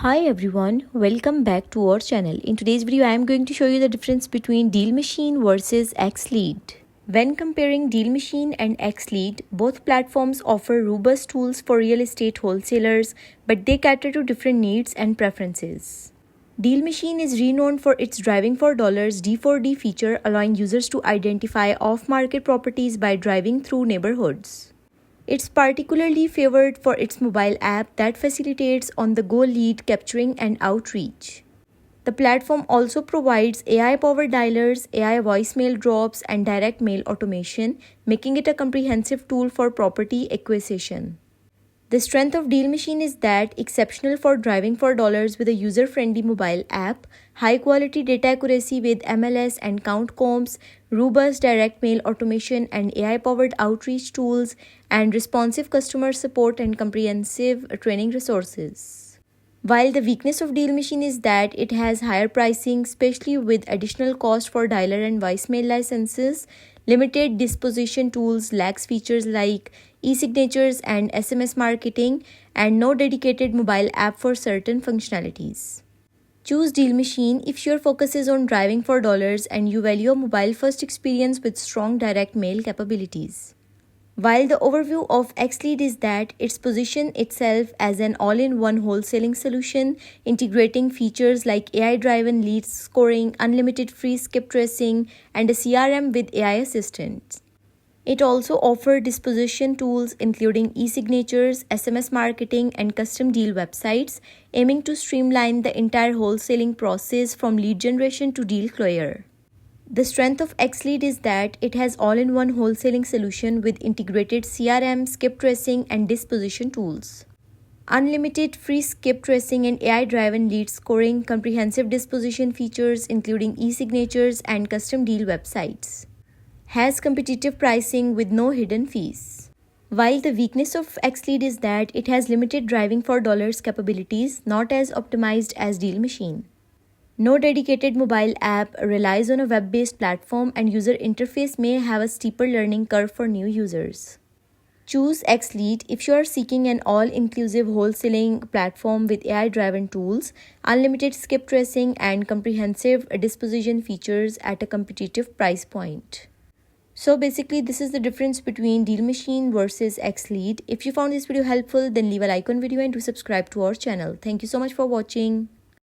Hi everyone, welcome back to our channel. In today's video, I am going to show you the difference between Deal Machine versus XLead. When comparing Deal Machine and XLead, both platforms offer robust tools for real estate wholesalers, but they cater to different needs and preferences. Deal Machine is renowned for its Driving for Dollars D4D feature, allowing users to identify off-market properties by driving through neighborhoods. It's particularly favored for its mobile app that facilitates on-the-go lead capturing and outreach. The platform also provides AI-powered dialers, AI voicemail drops, and direct mail automation, making it a comprehensive tool for property acquisition. The strength of Deal Machine is that exceptional for driving for dollars with a user-friendly mobile app, high-quality data accuracy with MLS and count comps, robust direct mail automation and AI-powered outreach tools, and responsive customer support and comprehensive training resources. While the weakness of Deal Machine is that it has higher pricing, especially with additional cost for dialer and voicemail licenses, limited disposition tools, lacks features like e-signatures and SMS marketing, and no dedicated mobile app for certain functionalities. Choose Deal Machine if your focus is on driving for dollars and you value a mobile-first experience with strong direct mail capabilities. While the overview of XLead is that it's positioned itself as an all-in-one wholesaling solution, integrating features like AI-driven lead scoring, unlimited free skip tracing, and a CRM with AI assistant. It also offers disposition tools including e-signatures, SMS marketing, and custom deal websites, aiming to streamline the entire wholesaling process from lead generation to deal closure. The strength of XLead is that it has all-in-one wholesaling solution with integrated CRM, skip tracing, and disposition tools. Unlimited free skip tracing and AI-driven lead scoring, comprehensive disposition features including e-signatures and custom deal websites. Has competitive pricing with no hidden fees. While the weakness of XLead is that it has limited driving for dollars capabilities, not as optimized as Deal Machine. No dedicated mobile app, relies on a web-based platform, and user interface may have a steeper learning curve for new users. Choose XLead if you are seeking an all-inclusive wholesaling platform with AI-driven tools, unlimited skip tracing, and comprehensive disposition features at a competitive price point. So basically, this is the difference between Deal Machine versus XLead. If you found this video helpful, then leave a like on video and do subscribe to our channel. Thank you so much for watching.